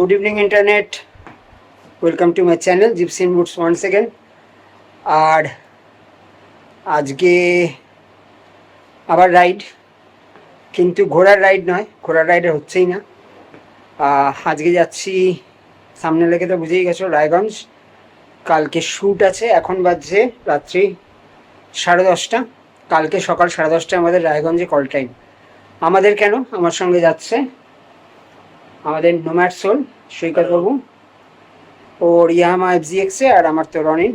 Good evening internet. Welcome to my channel Gypsy in Woods once again. আর আজকে আবার ride, কিন্তু ঘোড়ার ride নয়, ঘোড়ার রাইড হচ্ছেই না। আজকে যাচ্ছি, সামনে লেগে তো বুঝেই গেছো, রায়গঞ্জ। কালকে শ্যুট আছে। এখন বাজছে রাত্রি 10:30। কালকে সকাল 10:30 আমাদের রায়গঞ্জে কল টাইম। আমাদের কেন, আমার সঙ্গে যাচ্ছে আমাদের নোম্যাড সোল সৈকত বাবু, ওর ইয়ামাহা FZX-এ, আর আমার তো রনিন।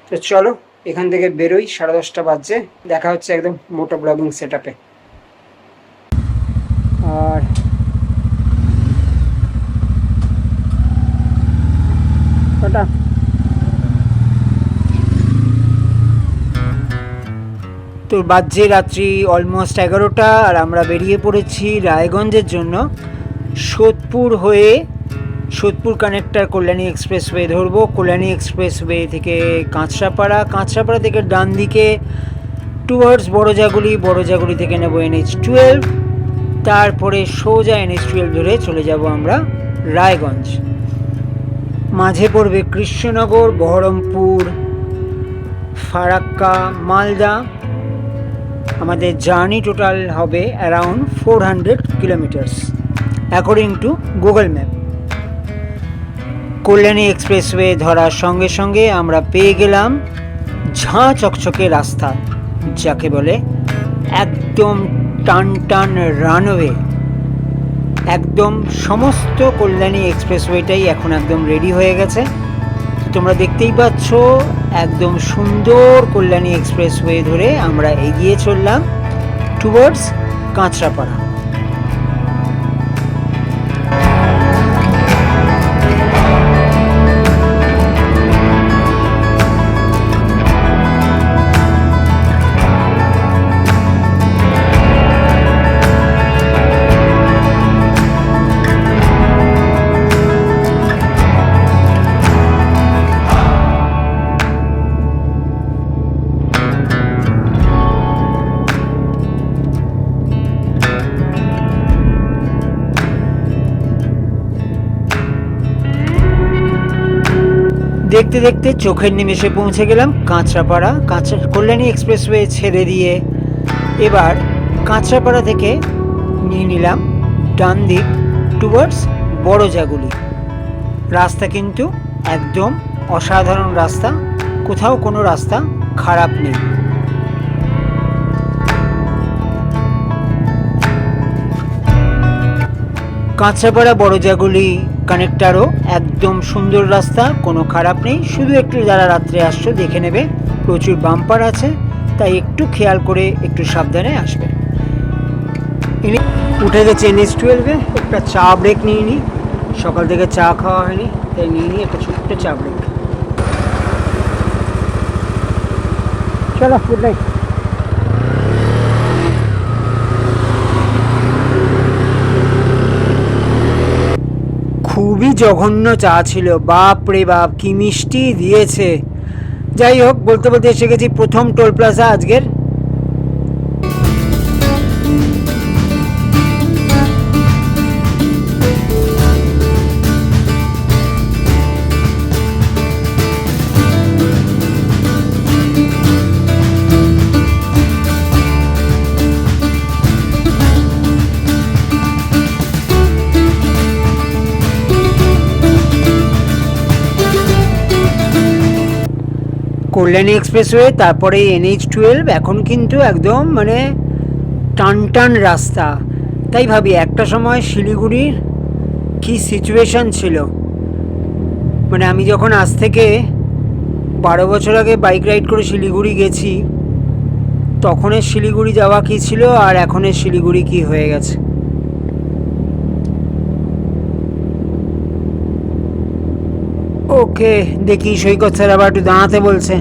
তো চলো এখান থেকে বেরোই, 10:30 বাজছে। দেখা হচ্ছে একদম মোটো ব্লগিং সেট আপে। আর টাটা। তো বাজছে রাত্রি অলমোস্ট 11টা, আর আমরা বেরিয়ে পড়েছি রায়গঞ্জের জন্য। সোদপুর হয়ে সোদপুর কানেক্টার কল্যাণী এক্সপ্রেসওয়ে ধরবো। কল্যাণী এক্সপ্রেসওয়ে থেকে কাঁচরাপাড়া, কাঁচরাপাড়া থেকে ডান দিকে টুয়ার্ডস বড়জাগুলি, বড়জাগুলি থেকে নেব NH-12, তারপরে সোজা NH-12 ধরে চলে যাব আমরা রায়গঞ্জ। মাঝে পড়বে কৃষ্ণনগর, বহরমপুর, ফারাক্কা, মালদা। আমাদের জার্নি টোটাল হবে around 400 kilometres according to Google map. Kalyani expressway ধরার সঙ্গে সঙ্গে আমরা পেয়ে গেলাম ঝাঁ চকচকে রাস্তা, যাকে বলে একদম টান টান রানওয়ে। একদম সমস্ত কল্যাণী এক্সপ্রেসওয়েটাই এখন একদম রেডি হয়ে গেছে। তোমরা দেখতেই পাচ্ছ একদম সুন্দর কল্যাণী এক্সপ্রেসওয়ে ধরে আমরা এগিয়ে চললাম টুয়ার্ডস কাঁচরাপাড়া। দেখতে দেখতে চোখের নিমেষে পৌঁছে গেলাম কাঁচরাপাড়া। কল্যাণী এক্সপ্রেসওয়ে ছেড়ে দিয়ে এবার কাঁচরাপাড়া থেকে নিয়ে নিলাম ডান দিক টুয়ার্ডস বড়জাগুলি। রাস্তা কিন্তু একদম অসাধারণ রাস্তা, কোথাও কোনো রাস্তা খারাপ নেই। কাঁচরাপাড়া বড়জাগুলি কানেক্টারও একদম সুন্দর রাস্তা, কোনো খারাপ নেই। শুধু একটু যারা রাত্রে আসছো দেখে নেবে, প্রচুর বাম্পার আছে, তাই একটু খেয়াল করে একটু সাবধানে আসবে। উঠে গেছে NH-12-এ। একটা চা ব্রেক নিয়ে নিই, সকাল থেকে চা খাওয়া হয়নি, তাই নিয়ে নিই একটা ছোট্ট চা ব্রেক। চলো, গুড নাইট। খুবই জঘন্য চা ছিল, বাপ রে বাপ, কি মিষ্টি দিয়েছে। যাই হোক, বলতে বলতে এসে গেছি প্রথম টোল প্লাজা আজকের। কল্যাণী এক্সপ্রেসওয়ে, তারপরে NH-12। এখন কিন্তু একদম মানে টান টান রাস্তা। তাই ভাবি একটা সময় শিলিগুড়ির কি সিচুয়েশান ছিল। মানে আমি যখন আজ থেকে 12 বছর আগে বাইক রাইড করে শিলিগুড়ি গেছি, তখনের শিলিগুড়ি যাওয়া কি ছিল আর এখনের শিলিগুড়ি কি হয়ে গেছে। ওকে, দেখি সৈকত স্যার আবার একটু দাঁড়াতে বলছে,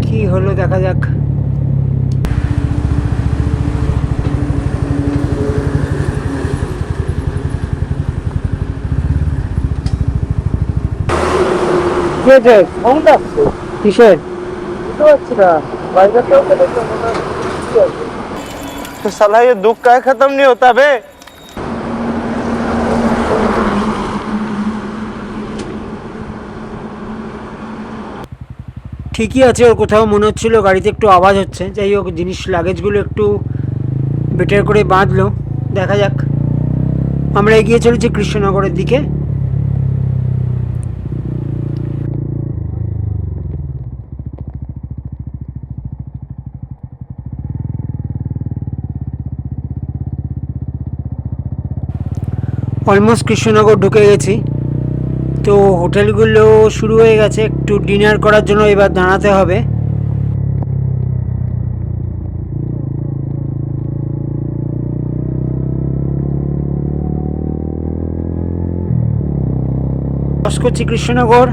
কি হলো দেখা যাক। কিসের? तो साला ये दुख का खत्म नहीं होता बे। ঠিকই আছে, ওর কোথাও মনে হচ্ছিলো গাড়িতে একটু আওয়াজ হচ্ছে। যাই হোক, জিনিস লাগেজগুলো একটু বেটার করে বাঁধলো, দেখা যাক। আমরা এগিয়ে চলেছি কৃষ্ণনগরের দিকে। অলমোস্ট কৃষ্ণনগর ঢুকে গেছি। তো হোটেলগুলো শুরু হয়ে গেছে, একটু ডিনার করার জন্য এবার দাঁড়াতে হবে। ক্রস করছি কৃষ্ণনগর,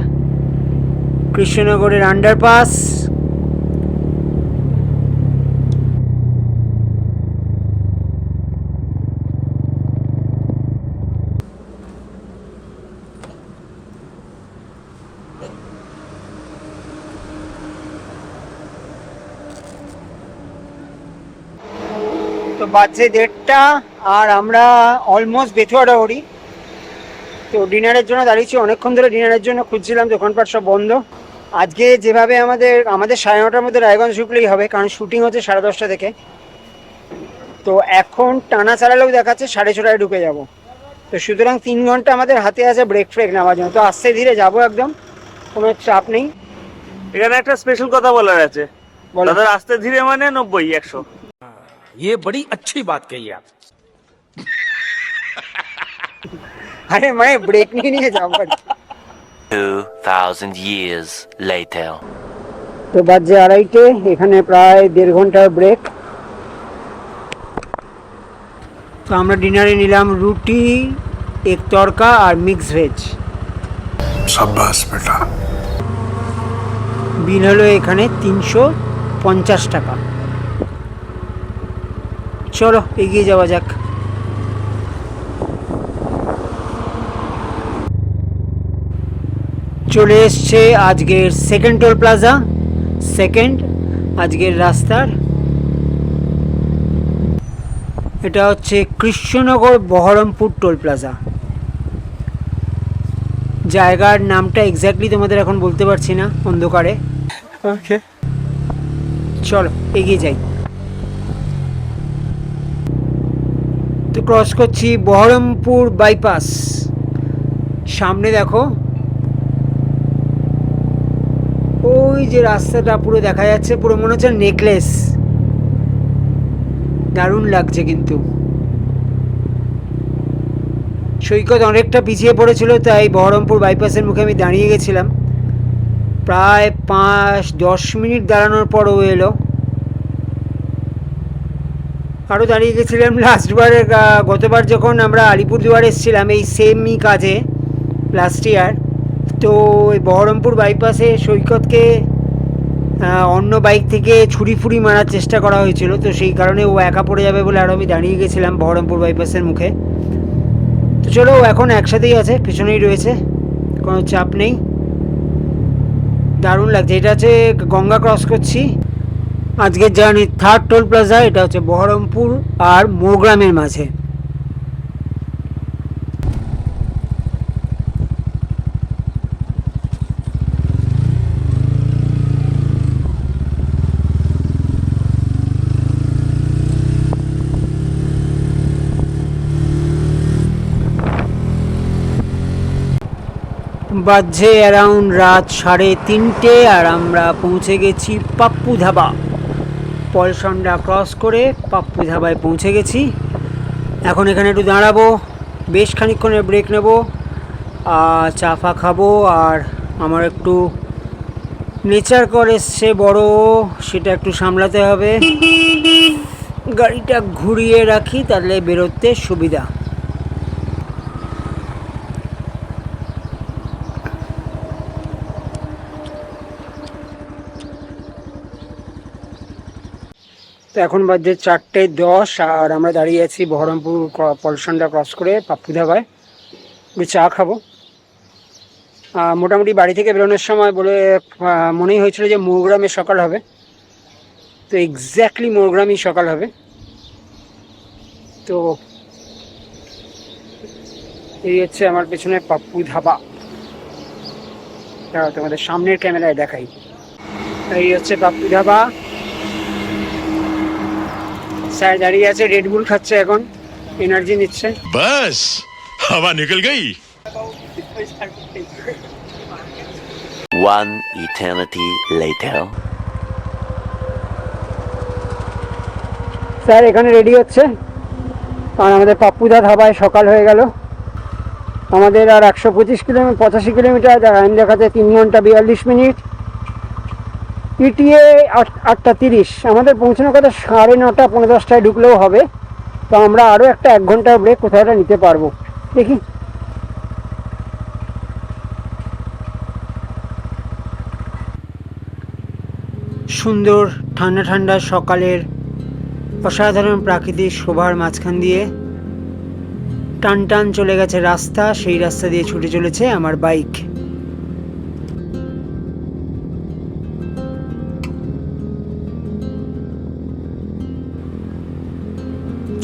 কৃষ্ণনগরের আন্ডারপাস। তো বাজছে 1:30 আর আমরা অলমোস্ট বেথুয়াডাহরি। তো ডিনারের জন্য দাঁড়িয়েছি, অনেকক্ষণ ধরে ডিনারের জন্য খুঁজছিলাম, দোকানপাট সব বন্ধ। আজকে যেভাবে আমাদের 9:30টার মধ্যে রায়গঞ্জ ঢুকলেই হবে, কারণ শুটিং হচ্ছে 10:30 থেকে। তো এখন টানা চালালেও দেখাচ্ছে 6:30টায় ঢুকে যাব। তো সুতরাং 3 ঘন্টা আমাদের হাতে আছে ব্রেক ফ্রেক নেওয়ার জন্য। তো আস্তে ধীরে যাবো, একদম কোনো চাপ নেই। এখানে একটা স্পেশাল কথা বলার আছে। দাদা আস্তে ধীরে মানে 90-100। ये बड़ी अच्छी बात कही आप। আরে মানে ব্রেক নিয়ে নিয়ে যাবো। 2000 years later. তো বাজে 2:30, এখানে প্রায় 1.5 ঘন্টার ব্রেক। তো আমরা ডিনারে নিলাম রুটি, এক তরকা আর মিক্স ভেজ। शाबाश बेटा। বিল হলো এখানে 350 টাকা। চলো এগিয়ে যাওয়া যাক। চলে এসছে আজকের সেকেন্ড টোল প্লাজা, আজকের রাস্তার। এটা হচ্ছে কৃষ্ণনগর বহরমপুর টোল প্লাজা। জায়গার নামটা এক্স্যাক্টলি তোমাদের এখন বলতে পারছি না অন্ধকারে। ওকে, চলো এগিয়ে যাই। তো ক্রস করছি বহরমপুর বাইপাস। সামনে দেখো ওই যে রাস্তাটা পুরো দেখা যাচ্ছে, পুরো মনে হচ্ছে নেকলেস। দারুণ লাগছে কিন্তু। সৈকত অনেকটা পিছিয়ে পড়েছিল, তাই বহরমপুর বাইপাসের মুখে আমি দাঁড়িয়ে গেছিলাম। প্রায় 5-10 মিনিট দাঁড়ানোর পর ও এলো। আরও দাঁড়িয়ে গেছিলাম লাস্টবার, গতবার যখন আমরা আলিপুরদুয়ার এসেছিলাম এই সেমই কাজে লাস্ট ইয়ার। তো ওই বহরমপুর বাইপাসে সৈকতকে অন্য বাইক থেকে ছুরি ফুরি মারার চেষ্টা করা হয়েছিল। তো সেই কারণে ও একা পড়ে যাবে বলে আরও আমি দাঁড়িয়ে গেছিলাম বহরমপুর বাইপাসের মুখে। তো চলো, ও এখন একসাথেই আছে, পিছনেই রয়েছে, কোনো চাপ নেই। দারুণ লাগছে। এটা হচ্ছে গঙ্গা ক্রস করছি। আজকের জার্নি থার্ড টোল প্লাজা। এটা হচ্ছে বহরমপুর আর মোগ্রামের মাঝে। বাজছে অ্যারাউন্ড রাত 3:30 আর আমরা পৌঁছে গেছি পাপ্পু ধাবা। পলসন্ডা ক্রস করে পাপ্পু ধাবায় পৌঁছে গেছি। এখন এখানে একটু দাঁড়াবো, বেশ খানিকক্ষণের ব্রেক নেব, চা ফা খাবো। আর আমার একটু নেচার কল এসছে বড়, সেটা একটু সামলাতে হবে। গাড়িটা ঘুরিয়ে রাখি, তাহলে বেরোতে সুবিধা। তো এখন বাজে 4:10 আর আমরা দাঁড়িয়ে আছি বহরমপুর পলসন্ডা ক্রস করে পাপ্পু ধাবায়। একটু চা খাবো। মোটামুটি বাড়ি থেকে বেরোনোর সময় বলে মনেই হয়েছিল যে মোরগ্রামে সকাল হবে। তো এক্স্যাক্টলি মোরগ্রামই সকাল হবে। তো এই হচ্ছে আমার পেছনে পাপ্পু ধাবা। তোমাদের সামনের ক্যামেরায় দেখাই। এই হচ্ছে পাপ্পু ধাবা। স্যার দাঁড়িয়ে আছে, রেডবুল খাচ্ছে এখন, এনার্জি নিচ্ছে। बस हवा निकल गई। One eternity later. স্যার এখানে রেডি হচ্ছে, কারণ আমাদের পাপ্পুদা ধাবায় সকাল হয়ে গেল। আমাদের আর 185 কিলোমিটার, টাইম দেখাতে 3 ঘন্টা 42 মিনিট। ইটিএ 8:30, আমাদের পৌঁছানোর কথা 9:30 পৌনে 10টায় ঢুকলেও হবে। তো আমরা আরও একটা 1 ঘন্টার ব্রেক কোথাও একটা নিতে পারবো, দেখি। সুন্দর ঠান্ডা ঠান্ডা সকালের অসাধারণ প্রাকৃতিক শোভার মাঝখান দিয়ে টান টান চলে গেছে রাস্তা, সেই রাস্তা দিয়ে ছুটে চলেছে আমার বাইক।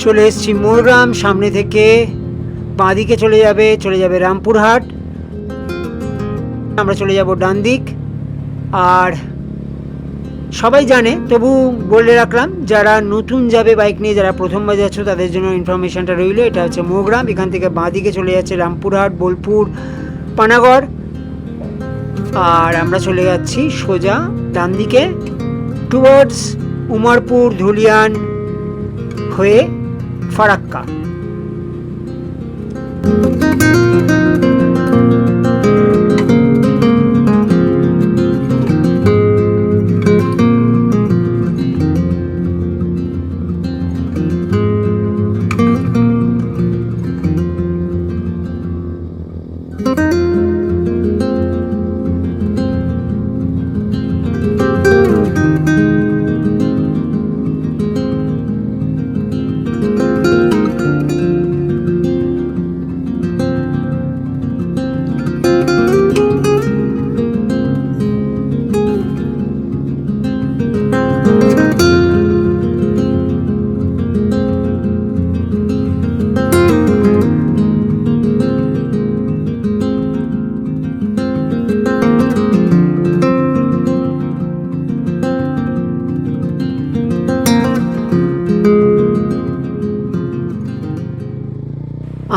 চলে এসেছি মোরগ্রাম, সামনে থেকে বাঁদিকে চলে যাবে রামপুরহাট, আমরা চলে যাব ডান দিক। আর সবাই জানে, তবু বলে রাখলাম, যারা নতুন যাবে বাইক নিয়ে, যারা প্রথমবার যাচ্ছ তাদের জন্য ইনফরমেশনটা রইল। এটা হচ্ছে মোরগ্রাম, এখান থেকে বাঁদিকে চলে যাচ্ছে রামপুরহাট, বোলপুর, পানাগড়। আর আমরা চলে যাচ্ছি সোজা ডান দিকে টুয়ার্ডস উমরপুর, ধুলিয়ান হয়ে ফারাক্কা।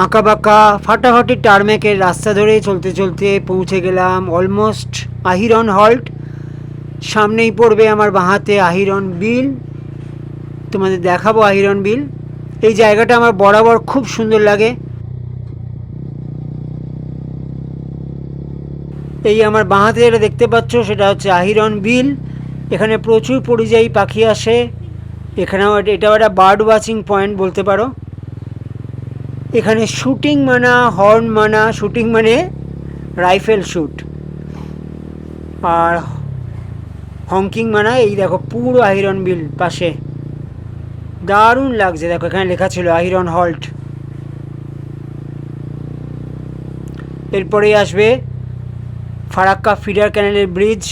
আঁকাবাঁকা ফাটাফাটি টার্মেকের রাস্তা ধরে চলতে চলতে পৌঁছে গেলাম অলমোস্ট আহিরন হল্ট। সামনেই পড়বে আমার বাঁহাতে আহিরন বিল, তোমাদের দেখাবো আহিরন বিল। এই জায়গাটা আমার বরাবর খুব সুন্দর লাগে। এই আমার বাঁহাতে যেটা দেখতে পাচ্ছ সেটা হচ্ছে আহিরন বিল। এখানে প্রচুর পরিযায়ী পাখি আসে, এখানেও এটাও একটা বার্ড ওয়াচিং পয়েন্ট বলতে পারো। এখানে শুটিং মানা, হর্ন মানা, শুটিং মানে রাইফেল শ্যুট, আর হংকিং মানা। এই দেখো পুরো আহিরন বিল পাশে, দারুণ লাগছে। দেখো এখানে লেখা ছিল আহিরন হল্ট। এরপরেই আসবে ফারাক্কা ফিডার ক্যানেলের ব্রিজ।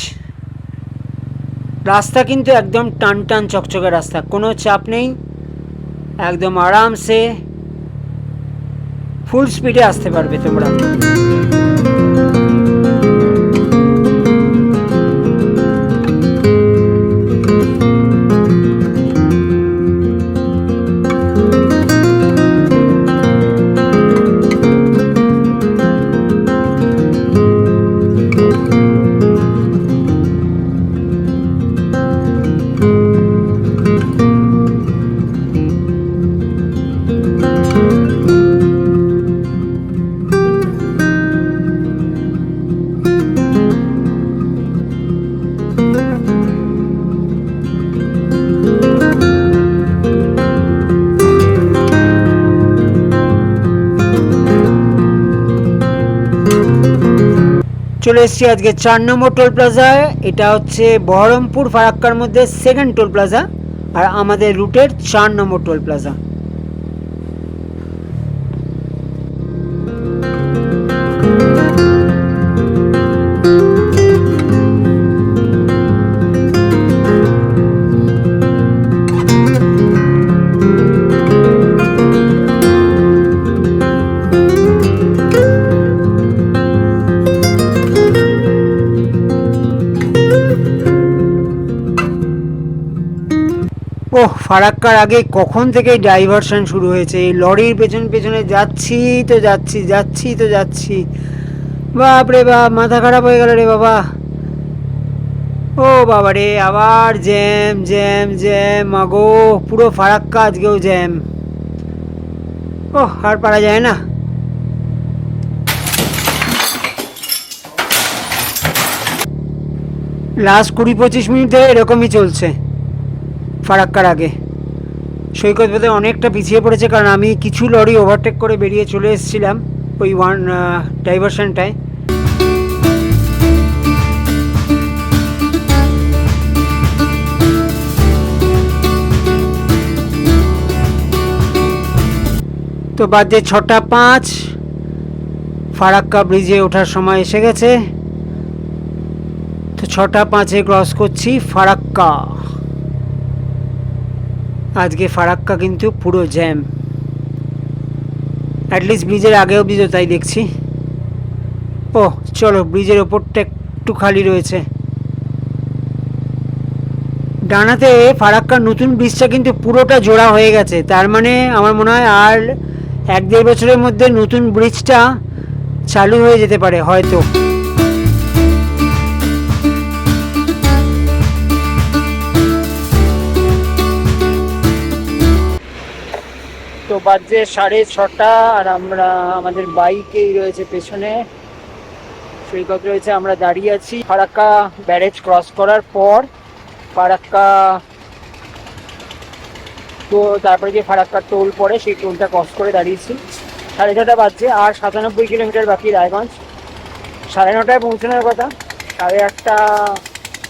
রাস্তা কিন্তু একদম টান টান চকচকে রাস্তা, কোনো চাপ নেই, একদম আরামসে ফুল স্পিডে আসতে পারবে তোমরা। চলে এসেছি আজকে 4 নম্বর টোল প্লাজায়। এটা হচ্ছে বহরমপুর ফারাক্কার মধ্যে সেকেন্ড টোল প্লাজা, আর আমাদের রুটের 4 নম্বর টোল প্লাজা। ও ফারাক্কার আগে কখন থেকে ডাইভারশন শুরু হয়েছে, এই লরির পেছন পেছনে যাচ্ছি তো যাচ্ছি, যাচ্ছি তো যাচ্ছি, বাপ রে বাপ, মাথা খারাপ হয়ে গেল রে বাবা। ও বাবা রে, আবার জ্যাম জ্যাম জ্যাম, মাগো পুরো ফারাক্কা আজকেও জ্যাম। ও আর পারা যায় না। লাস্ট 20-25 মিনিট ধরে এরকমই চলছে ফারাক্কার আগে। সৈকত বোধহয় অনেকটা পিছিয়ে পড়েছে, কারণ আমি কিছু লরি ওভারটেক করে বেরিয়ে চলে এসেছিলাম ওই ডাইভারশনটায়। তো বাজে 6:05, ফারাক্কা ব্রিজে ওঠার সময় এসে গেছে। তো 6:05 ক্রস করছি ফারাক্কা। আজকে ফারাক্কা কিন্তু পুরো জ্যাম, অ্যাটলিস্ট ব্রিজের আগে অবধি তো তাই দেখছি। ও চলো, ব্রিজের ওপরটা একটু খালি রয়েছে। ডানাতে ফারাক্কার নতুন ব্রিজটা কিন্তু পুরোটা জোড়া হয়ে গেছে, তার মানে আমার মনে হয় আর 1-1.5 বছরের মধ্যে নতুন ব্রিজটা চালু হয়ে যেতে পারে হয়তো। তো বাজে 6:30 আর আমরা আমাদের বাইকেই রয়েছে পেছনে, সৈকত রয়েছে, আমরা দাঁড়িয়ে আছি ফারাক্কা ব্যারেজ ক্রস করার পর। ফারাক্কা তো তারপরে যে ফারাক্কার টোল পড়ে সেই টোলটা ক্রস করে দাঁড়িয়েছি। 6:30 বাজছে, আর 97 কিলোমিটার বাকি রায়গঞ্জ। 9:30 পৌঁছানোর কথা, 8:30,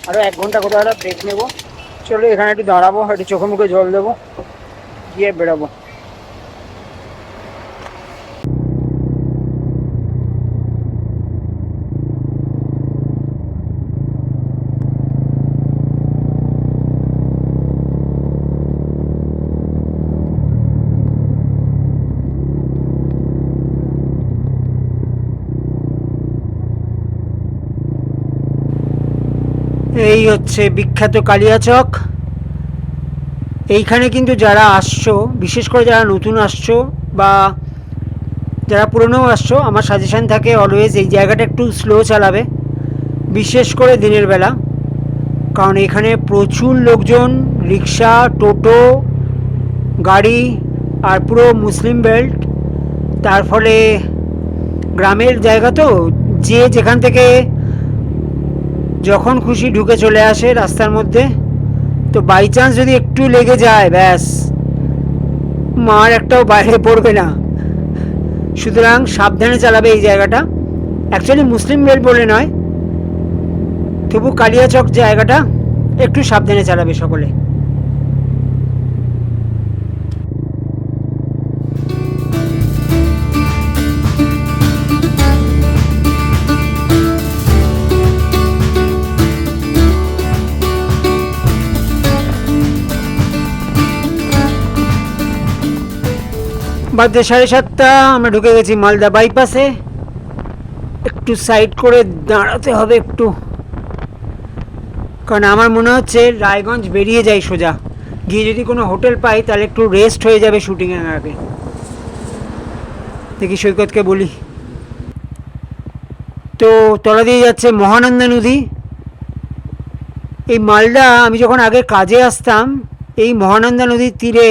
আরও 1 ঘন্টা কোথাও একটা ব্রেক নেবো। চলো এখানে একটু দাঁড়াবো, একটু চোখে মুখে জল দেবো, গিয়ে বেরোবো। এই হচ্ছে বিখ্যাত কালিয়াচক। এইখানে কিন্তু যারা আসছো, বিশেষ করে যারা নতুন আসছো বা যারা পুরনোও আসছো, আমার সাজেশান থাকে অলওয়েজ এই জায়গাটা একটু স্লো চালাবে, বিশেষ করে দিনের বেলা, কারণ এখানে প্রচুর লোকজন, রিক্সা, টোটো, গাড়ি, আর পুরো মুসলিম বেল্ট। তার ফলে গ্রামের জায়গা তো, যে যেখান থেকে যখন খুশি ঢুকে চলে আসে রাস্তার মধ্যে। তো বাই চান্স যদি একটু লেগে যায়, ব্যাস মার একটাও বাইরে পড়বে না। সুতরাং সাবধানে চালাবে এই জায়গাটা। অ্যাকচুয়ালি মুসলিম বেল্ট বলে নয়, তবু কালিয়াচক জায়গাটা একটু সাবধানে চালাবে সকলে। বাজে 7:30, আমরা ঢুকে গেছি মালদা বাইপাসে। একটু সাইড করে দাঁড়াতে হবে একটু, কারণ আমার মনে হচ্ছে রায়গঞ্জ বেরিয়ে যাই সোজা, গিয়ে যদি কোনো হোটেল পাই তাহলে একটু রেস্ট হয়ে যাবে শুটিংয়ের আগে। দেখি সৈকতকে বলি। তো তলা দিয়ে যাচ্ছে মহানন্দা নদী। এই মালদা আমি যখন আগে কাজে আসতাম, এই মহানন্দা নদীর তীরে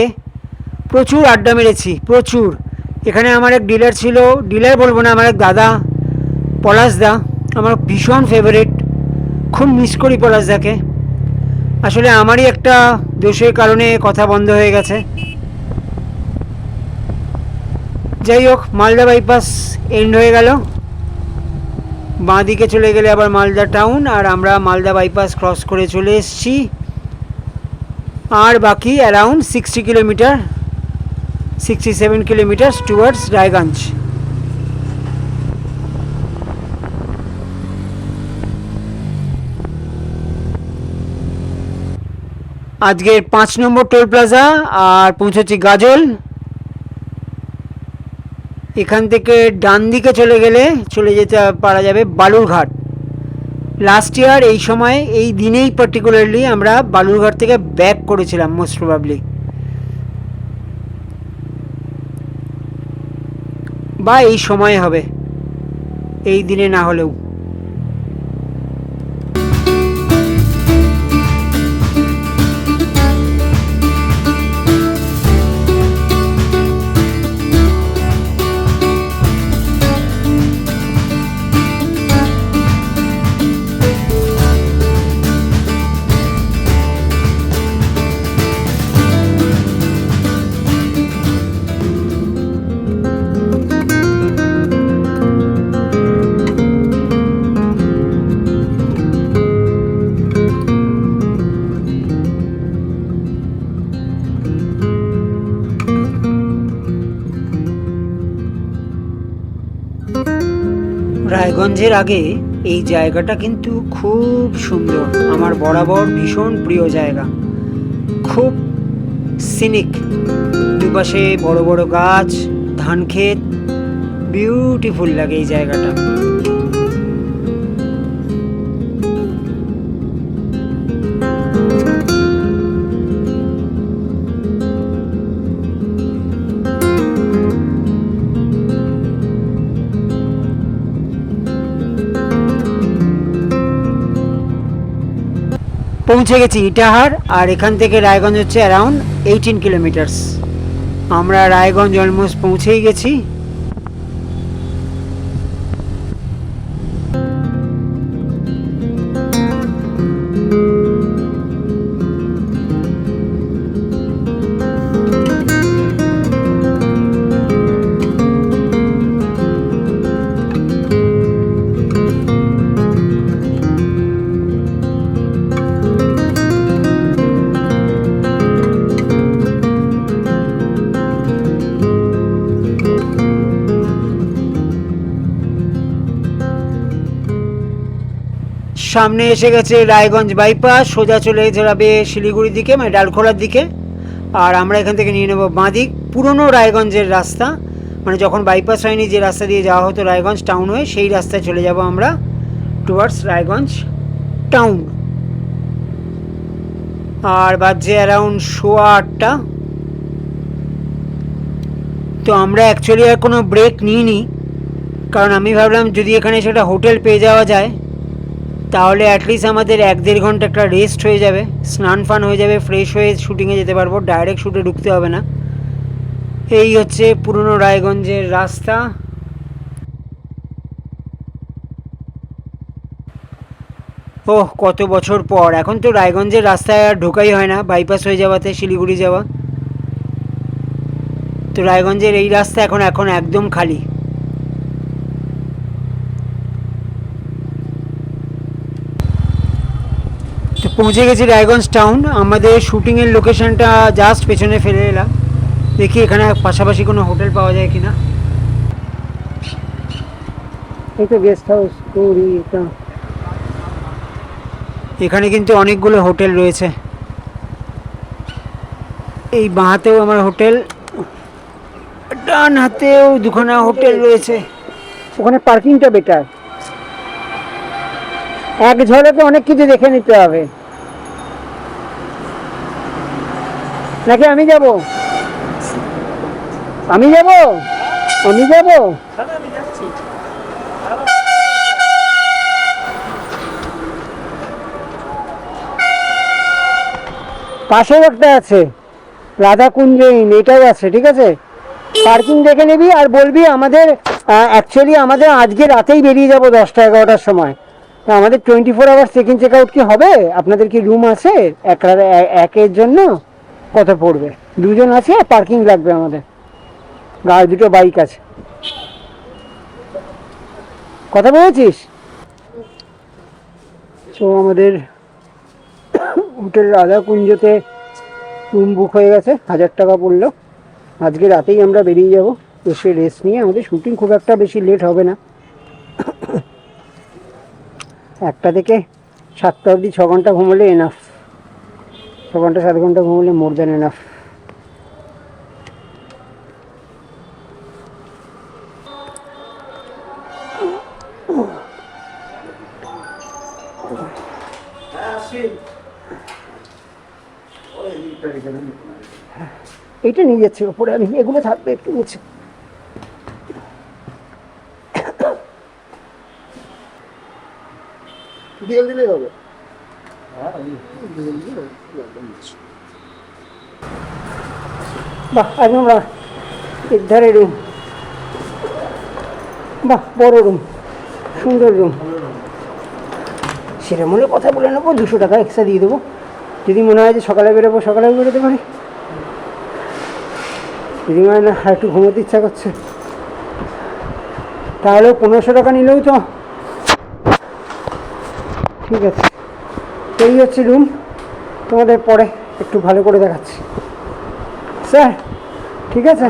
প্রচুর আড্ডা মেরেছি, প্রচুর। এখানে আমার এক ডিলার ছিল, ডিলার বলবো না, আমার এক দাদা পলাশদা, আমার ভীষণ ফেভারিট, খুব মিস করি পলাশদাকে। আসলে আমারই একটা দোষের কারণে কথা বন্ধ হয়ে গেছে। যাই হোক, মালদা বাইপাস এন্ড হয়ে গেল, বাঁ দিকে চলে গেলে আবার মালদা টাউন, আর আমরা মালদা বাইপাস ক্রস করে চলে এসেছি। আর বাকি around 60 kilometre, 67 kilometre towards Raiganj. আজকের 5 নম্বর টোল প্লাজা, আর পৌঁছচ্ছি গাজল। এখান থেকে ডান দিকে চলে গেলে চলে যেতে পারা যাবে বালুরঘাট। লাস্ট ইয়ার এই সময় এই দিনেই পার্টিকুলারলি আমরা বালুরঘাট থেকে ব্যাক করেছিলাম মোস্ট প্রবাবলি, বা এই সময় হবে, এই দিনে না হলেও। রায়গঞ্জের আগে এই জায়গাটা কিন্তু খুব সুন্দর, আমার বরাবর ভীষণ প্রিয় জায়গা, খুব সিনিক, দুপাশে বড় বড় গাছ, ধান ক্ষেত, বিউটিফুল লাগে এই জায়গাটা। পৌঁছে গেছি ইটাহার, আর এখান থেকে রায়গঞ্জ হচ্ছে অ্যারাউন্ড 18 কিলোমিটার্স। আমরা রায়গঞ্জ অলমোস্ট পৌঁছেই গেছি। সামনে এসে গেছে রায়গঞ্জ বাইপাস, সোজা চলে যাবে শিলিগুড়ির দিকে, মানে ডালখোলার দিকে। আর আমরা এখান থেকে নিয়ে নেব বাঁদিক, পুরনো রায়গঞ্জের রাস্তা, মানে যখন বাইপাস হয়নি যে রাস্তা দিয়ে যাওয়া হতো রায়গঞ্জ টাউন হয়ে, সেই রাস্তায় চলে যাব আমরা টুয়ার্ডস রায়গঞ্জ টাউন। আর বাজছে অ্যারাউন্ড 8:15। তো আমরা অ্যাকচুয়ালি আর কোনো ব্রেক নিইনি, কারণ আমি ভাবলাম যদি এখানে সেটা হোটেল পেয়ে যাওয়া যায় তাহলে অ্যাটলিস্ট আমাদের 1-1.5 ঘন্টা একটা রেস্ট হয়ে যাবে, স্নান ফান হয়ে যাবে, ফ্রেশ হয়ে শুটিংয়ে যেতে পারবো, ডাইরেক্ট শুটে ঢুকতে হবে না। এই হচ্ছে পুরনো রায়গঞ্জের রাস্তা। ওহ, কত বছর পর, এখন তো রায়গঞ্জের রাস্তায় আর ঢোকাই হয় না, বাইপাস হয়ে যাওয়াতে শিলিগুড়ি যাওয়া। তো রায়গঞ্জের এই রাস্তা এখন একদম খালি। তো পৌঁছে গেছি রায়গঞ্জ টাউন। আমাদের শুটিংয়ের লোকেশনটা জাস্ট পেছনে ফেলে এলাম, দেখি এখানে পাশাপাশি কোনো হোটেল পাওয়া যায় কিনা। এই তো গেস্ট হাউস, এখানে কিন্তু অনেকগুলো হোটেল রয়েছে। এই বাঁ হাতেও আমার হোটেল, ডান হাতেও দুখানা হোটেল রয়েছে। ওখানে পার্কিংটা বেটার, এক ঝলকে অনেক কিছু দেখে নিতে হবে। নাকি আমি যাব? পাশেও একটা আছে রাধাকুঞ্জ ইন, এটাও আছে, ঠিক আছে। পার্কিং দেখে নিবি আর বলবি আমাদের অ্যাকচুয়ালি আমাদের আজকে রাতেই বেরিয়ে যাব 10টা-11টার সময়। আমাদের 24 hours check in check out কি হবে? আপনাদের কি রুম আছে একের জন্য? কত পড়বে? 2 জন আছে, পার্কিং লাগবে আমাদের, গাড়ি 2টো বাইক আছে। কথা বলেছিস? তো আমাদের হোটেল রাধাকুঞ্জতে রুম বুক হয়ে গেছে, 1000 টাকা পড়লো। আজকে রাতেই আমরা বেরিয়ে যাব, এসে রেস্ট নিয়ে। আমাদের শুটিং খুব একটা বেশি লেট হবে না, 1টা থেকে 7টা অবধি 6 ঘন্টা ঘুমোলে এনাফ, 6 ঘন্টা 7 ঘন্টা ঘুমোলে মোর দ্যান এনাফ। এইটা নিয়ে যাচ্ছে ওপরে, আমি এগুলো থাকবে একটু নিচে। দিয়ে দিলেই হবে। বাহ, একদম এর ধারে রুম, বাহ বড় রুম, সুন্দর রুম। সেটা মনে কথা বলে নেবো, 200 টাকা এক্সট্রা দিয়ে দেবো। যদি মনে হয় যে সকালে বেরোবো, সকালেও বেরোতে পারি। যদি মনে হয় না আর একটু ঘুমোতে ইচ্ছা করছে, তাহলেও 1500 টাকা নিলেও তো ঠিক আছে। এই হচ্ছে রুম, তোমাদের পরে একটু ভালো করে দেখাচ্ছি। স্যার ঠিক আছে।